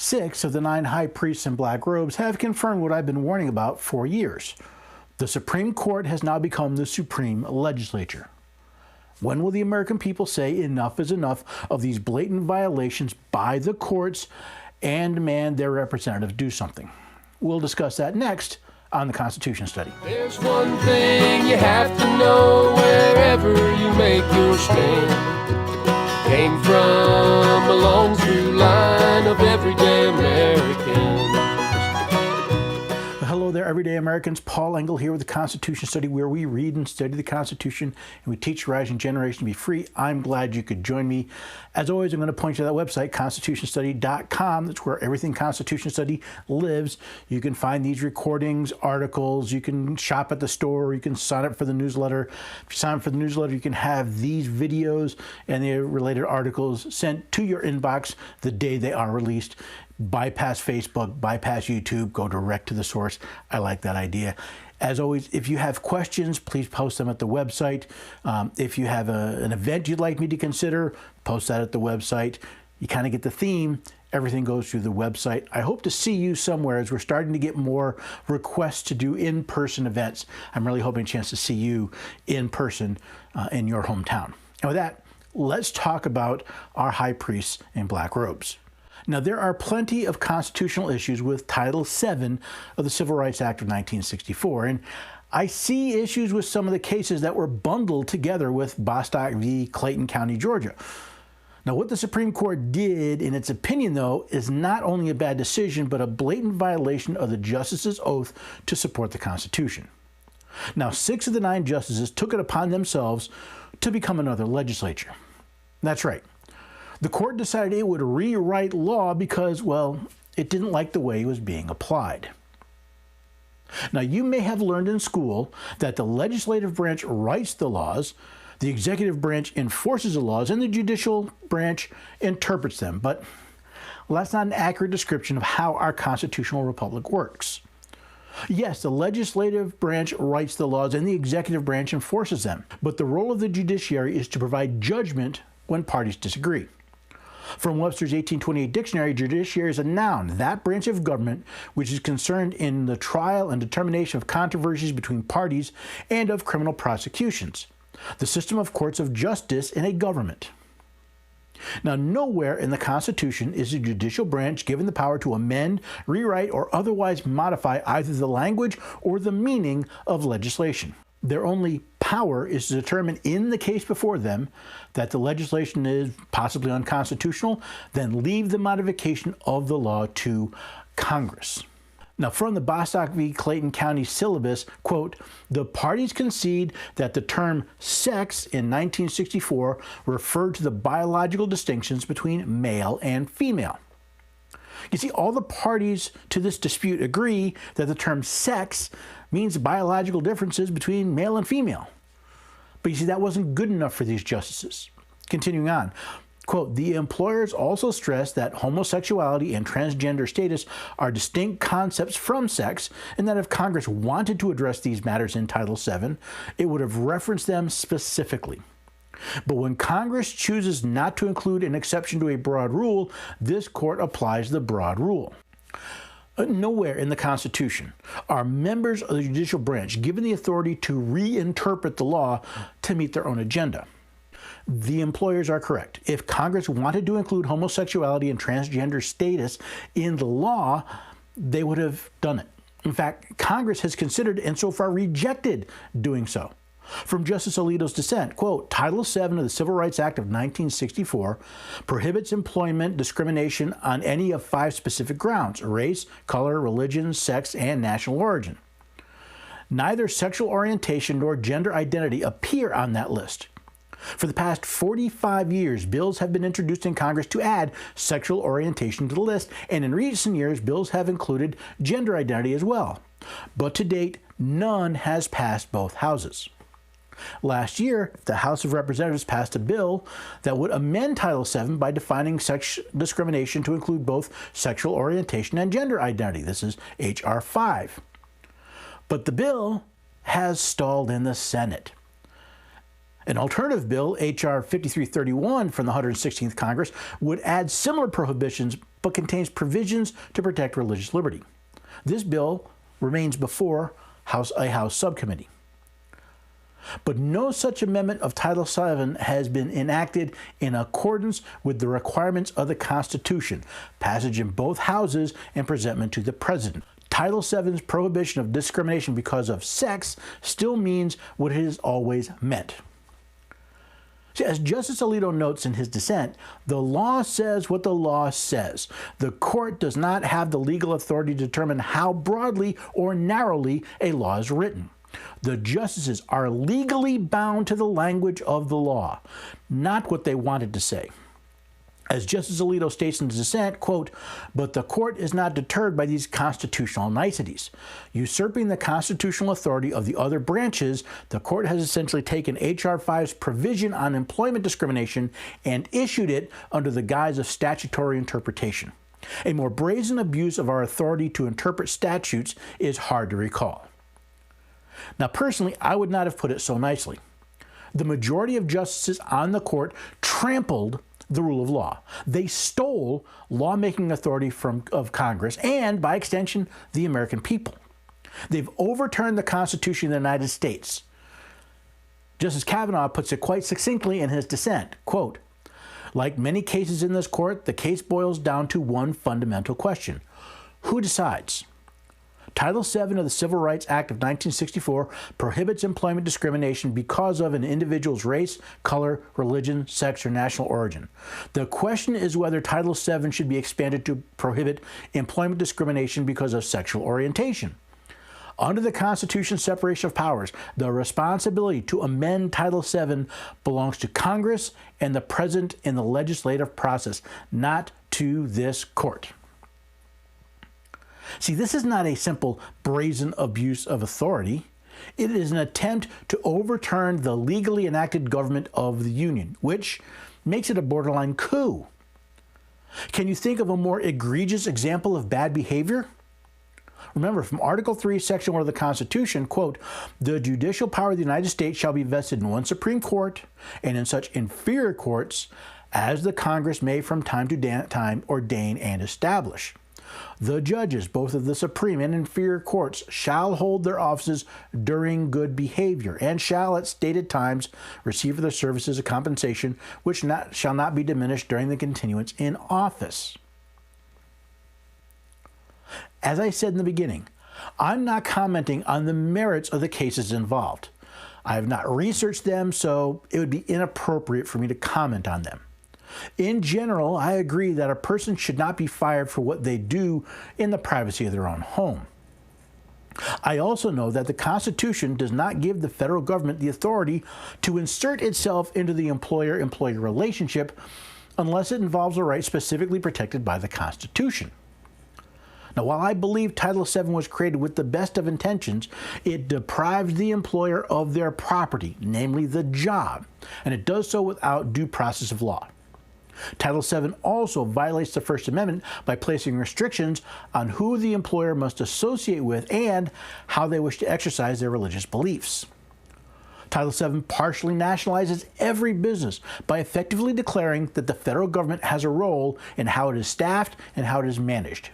6 of the 9 high priests in black robes have confirmed what I've been warning about for years. The Supreme Court has now become the Supreme Legislature. When will the American people say enough is enough of these blatant violations by the courts and demand their representatives do something? We'll discuss that next on the Constitution Study. There's one thing you have to know wherever you make your stand. Came from a long through line of everyday Americans. Hello there, everyday Americans. Paul Engel here with the Constitution Study, where we read and study the Constitution and we teach the rising generation to be free. I'm glad you could join me. As always, I'm going to point you to that website, constitutionstudy.com. That's where everything Constitution Study lives. You can find these recordings, articles. You can shop at the store. You can sign up for the newsletter. If you sign up for the newsletter, you can have these videos and the related articles sent to your inbox the day they are released. Bypass Facebook, bypass YouTube, go direct to the source. I like that idea. As always, if you have questions, please post them at the website. If you have an event you'd like me to consider, post that at the website. You kind of get the theme. Everything goes through the website. I hope to see you somewhere as we're starting to get more requests to do in-person events. I'm really hoping a chance to see you in person in your hometown. And with that, let's talk about our high priests in black robes. Now, there are plenty of constitutional issues with Title VII of the Civil Rights Act of 1964, and I see issues with some of the cases that were bundled together with Bostock v. Clayton County, Georgia. Now, what the Supreme Court did, in its opinion, though, is not only a bad decision, but a blatant violation of the justice's oath to support the Constitution. Now, 6 of the 9 justices took it upon themselves to become another legislature. That's right. The court decided it would rewrite law because, well, it didn't like the way it was being applied. Now, you may have learned in school that the legislative branch writes the laws, the executive branch enforces the laws, and the judicial branch interprets them. But well, that's not an accurate description of how our constitutional republic works. Yes, the legislative branch writes the laws and the executive branch enforces them. But the role of the judiciary is to provide judgment when parties disagree. From Webster's 1828 dictionary, judiciary is a noun, that branch of government which is concerned in the trial and determination of controversies between parties and of criminal prosecutions. The system of courts of justice in a government. Now, nowhere in the Constitution is the judicial branch given the power to amend, rewrite, or otherwise modify either the language or the meaning of legislation. Their only power is to determine in the case before them that the legislation is possibly unconstitutional, then leave the modification of the law to Congress. Now, from the Bostock v. Clayton County syllabus, quote, the parties concede that the term sex in 1964 referred to the biological distinctions between male and female. You see, all the parties to this dispute agree that the term sex means biological differences between male and female. But you see, that wasn't good enough for these justices. Continuing on, quote, the employers also stress that homosexuality and transgender status are distinct concepts from sex, and that if Congress wanted to address these matters in Title VII, it would have referenced them specifically. But when Congress chooses not to include an exception to a broad rule, this court applies the broad rule. Nowhere in the Constitution are members of the judicial branch given the authority to reinterpret the law to meet their own agenda. The employers are correct. If Congress wanted to include homosexuality and transgender status in the law, they would have done it. In fact, Congress has considered and so far rejected doing so. From Justice Alito's dissent, quote, Title VII of the Civil Rights Act of 1964 prohibits employment discrimination on any of 5 specific grounds: race, color, religion, sex, and national origin. Neither sexual orientation nor gender identity appear on that list. For the past 45 years, bills have been introduced in Congress to add sexual orientation to the list, and in recent years, bills have included gender identity as well. But to date, none has passed both houses. Last year, the House of Representatives passed a bill that would amend Title VII by defining sex discrimination to include both sexual orientation and gender identity. This is H.R. 5. But the bill has stalled in the Senate. An alternative bill, H.R. 5331 from the 116th Congress, would add similar prohibitions but contains provisions to protect religious liberty. This bill remains before a House subcommittee. But no such amendment of Title VII has been enacted in accordance with the requirements of the Constitution, passage in both houses, and presentment to the President. Title VII's prohibition of discrimination because of sex still means what it has always meant. See, as Justice Alito notes in his dissent, the law says what the law says. The court does not have the legal authority to determine how broadly or narrowly a law is written. The justices are legally bound to the language of the law, not what they wanted to say. As Justice Alito states in his dissent, quote, "But the court is not deterred by these constitutional niceties. Usurping the constitutional authority of the other branches, the court has essentially taken H.R. 5's provision on employment discrimination and issued it under the guise of statutory interpretation. A more brazen abuse of our authority to interpret statutes is hard to recall." Now, personally, I would not have put it so nicely. The majority of justices on the court trampled the rule of law. They stole lawmaking authority of Congress and, by extension, the American people. They've overturned the Constitution of the United States. Justice Kavanaugh puts it quite succinctly in his dissent, quote, "Like many cases in this court, the case boils down to one fundamental question. Who decides? Title VII of the Civil Rights Act of 1964 prohibits employment discrimination because of an individual's race, color, religion, sex, or national origin. The question is whether Title VII should be expanded to prohibit employment discrimination because of sexual orientation. Under the Constitution's separation of powers, the responsibility to amend Title VII belongs to Congress and the President in the legislative process, not to this court." See, this is not a simple brazen abuse of authority. It is an attempt to overturn the legally enacted government of the Union, which makes it a borderline coup. Can you think of a more egregious example of bad behavior? Remember, from Article 3, Section 1 of the Constitution, quote, "The judicial power of the United States shall be vested in one Supreme Court and in such inferior courts as the Congress may from time to time ordain and establish. The judges, both of the Supreme and inferior courts, shall hold their offices during good behavior, and shall at stated times receive for their services a compensation which shall not be diminished during the continuance in office." As I said in the beginning, I'm not commenting on the merits of the cases involved. I have not researched them, so it would be inappropriate for me to comment on them. In general, I agree that a person should not be fired for what they do in the privacy of their own home. I also know that the Constitution does not give the federal government the authority to insert itself into the employer-employee relationship unless it involves a right specifically protected by the Constitution. Now, while I believe Title VII was created with the best of intentions, it deprives the employer of their property, namely the job, and it does so without due process of law. Title VII also violates the First Amendment by placing restrictions on who the employer must associate with and how they wish to exercise their religious beliefs. Title VII partially nationalizes every business by effectively declaring that the federal government has a role in how it is staffed and how it is managed.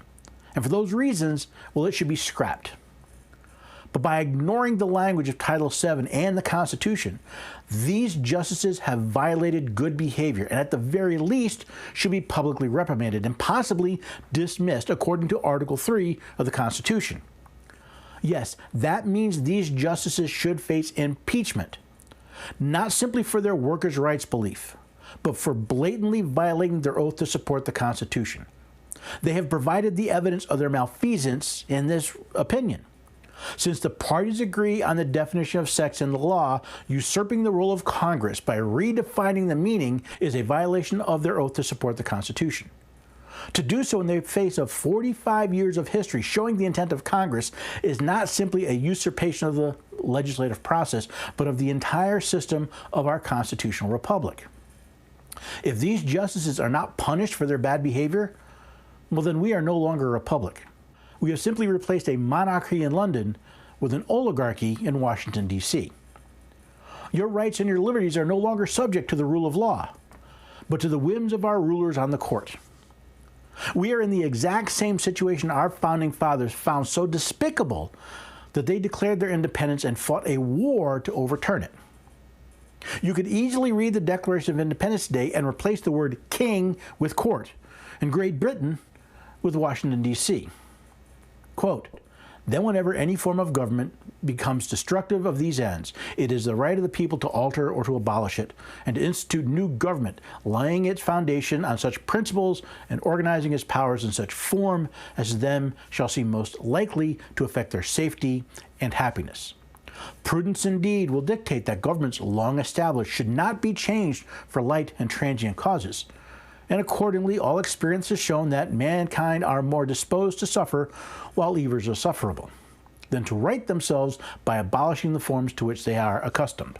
And for those reasons, well, it should be scrapped. But by ignoring the language of Title VII and the Constitution, these justices have violated good behavior and at the very least should be publicly reprimanded and possibly dismissed according to Article 3 of the Constitution. Yes, that means these justices should face impeachment, not simply for their workers' rights belief, but for blatantly violating their oath to support the Constitution. They have provided the evidence of their malfeasance in this opinion. Since the parties agree on the definition of sex in the law, usurping the role of Congress by redefining the meaning is a violation of their oath to support the Constitution. To do so in the face of 45 years of history showing the intent of Congress is not simply a usurpation of the legislative process, but of the entire system of our constitutional republic. If these justices are not punished for their bad behavior, well, then we are no longer a republic. We have simply replaced a monarchy in London with an oligarchy in Washington, D.C. Your rights and your liberties are no longer subject to the rule of law, but to the whims of our rulers on the court. We are in the exact same situation our founding fathers found so despicable that they declared their independence and fought a war to overturn it. You could easily read the Declaration of Independence Day and replace the word king with court, and Great Britain with Washington, D.C. Quote, "Then whenever any form of government becomes destructive of these ends, it is the right of the people to alter or to abolish it, and to institute new government, laying its foundation on such principles and organizing its powers in such form as them shall seem most likely to affect their safety and happiness. Prudence indeed will dictate that governments long established should not be changed for light and transient causes. And accordingly, all experience has shown that mankind are more disposed to suffer while evils are sufferable, than to right themselves by abolishing the forms to which they are accustomed.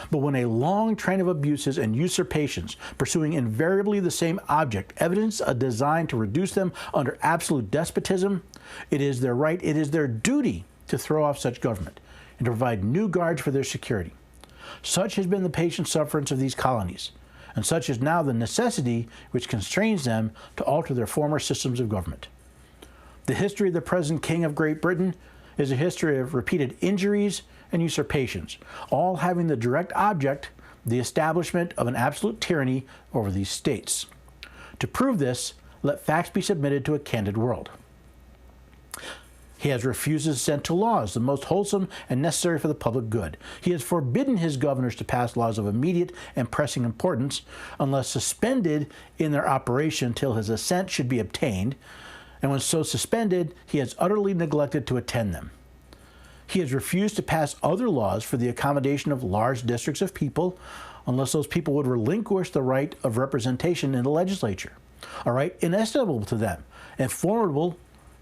But when a long train of abuses and usurpations, pursuing invariably the same object, evidence a design to reduce them under absolute despotism, it is their right, it is their duty to throw off such government, and to provide new guards for their security. Such has been the patient sufferance of these colonies, and such is now the necessity which constrains them to alter their former systems of government. The history of the present King of Great Britain is a history of repeated injuries and usurpations, all having the direct object the establishment of an absolute tyranny over these states. To prove this, let facts be submitted to a candid world. He has refused assent to laws, the most wholesome and necessary for the public good. He has forbidden his governors to pass laws of immediate and pressing importance, unless suspended in their operation till his assent should be obtained, and when so suspended, he has utterly neglected to attend them. He has refused to pass other laws for the accommodation of large districts of people, unless those people would relinquish the right of representation in the legislature, a right inestimable to them and formidable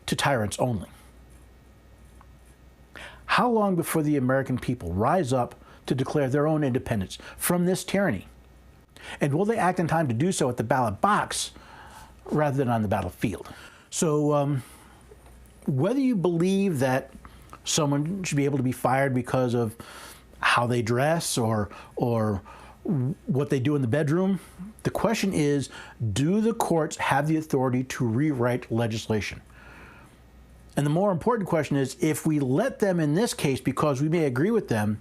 to tyrants only. How long before the American people rise up to declare their own independence from this tyranny? And will they act in time to do so at the ballot box rather than on the battlefield? So whether you believe that someone should be able to be fired because of how they dress or what they do in the bedroom, the question is, do the courts have the authority to rewrite legislation? And the more important question is, if we let them in this case because we may agree with them,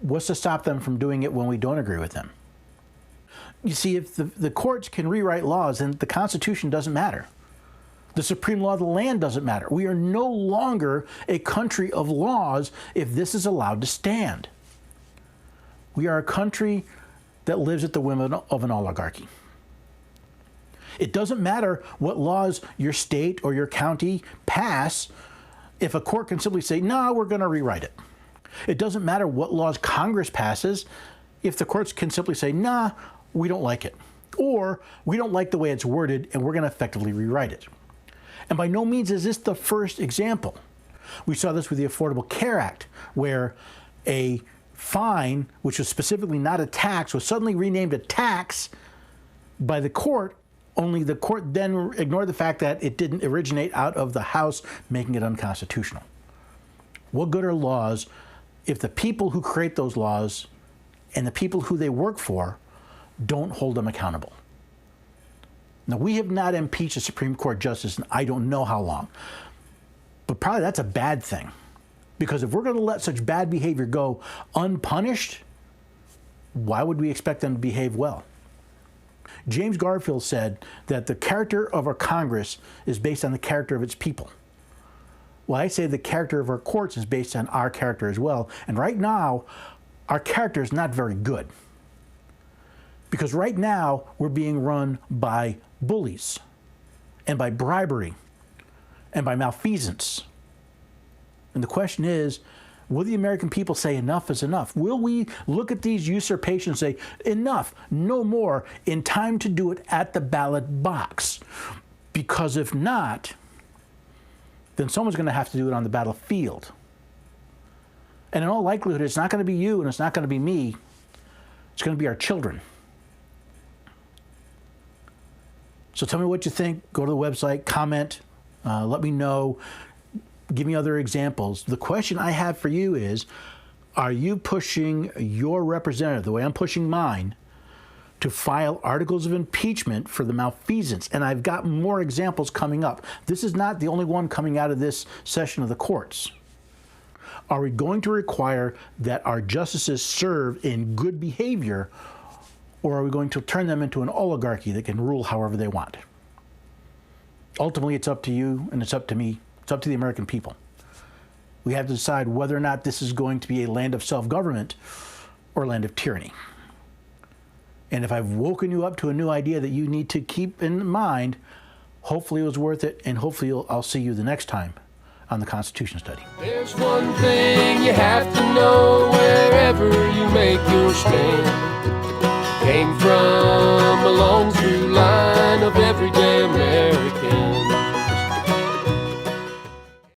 what's to stop them from doing it when we don't agree with them? You see, if the courts can rewrite laws, then the Constitution doesn't matter. The supreme law of the land doesn't matter. We are no longer a country of laws if this is allowed to stand. We are a country that lives at the whim of an oligarchy. It doesn't matter what laws your state or your county pass if a court can simply say, no, we're going to rewrite it. It doesn't matter what laws Congress passes if the courts can simply say, nah, we don't like it. Or we don't like the way it's worded and we're going to effectively rewrite it. And by no means is this the first example. We saw this with the Affordable Care Act, where a fine, which was specifically not a tax, was suddenly renamed a tax by the court, only the court then ignored the fact that it didn't originate out of the House, making it unconstitutional. What good are laws if the people who create those laws and the people who they work for don't hold them accountable? Now, we have not impeached a Supreme Court justice in I don't know how long, but probably that's a bad thing, because if we're going to let such bad behavior go unpunished, why would we expect them to behave well? James Garfield said that the character of our Congress is based on the character of its people. Well, I say the character of our courts is based on our character as well, and right now, our character is not very good. Because right now, we're being run by bullies, and by bribery, and by malfeasance. And the question is, will the American people say enough is enough? Will we look at these usurpations and say, enough, no more, in time to do it at the ballot box? Because if not, then someone's going to have to do it on the battlefield. And in all likelihood, it's not going to be you and it's not going to be me. It's going to be our children. So tell me what you think. Go to the website, comment, let me know, give me other examples. The question I have for you is, are you pushing your representative, the way I'm pushing mine, to file articles of impeachment for the malfeasance. And I've got more examples coming up. This is not the only one coming out of this session of the courts. Are we going to require that our justices serve in good behavior, or are we going to turn them into an oligarchy that can rule however they want? Ultimately, it's up to you and it's up to me. It's up to the American people. We have to decide whether or not this is going to be a land of self-government or a land of tyranny. And if I've woken you up to a new idea that you need to keep in mind, hopefully it was worth it, and hopefully I'll see you the next time on the Constitution Study. There's one thing you have to know wherever you make your stand.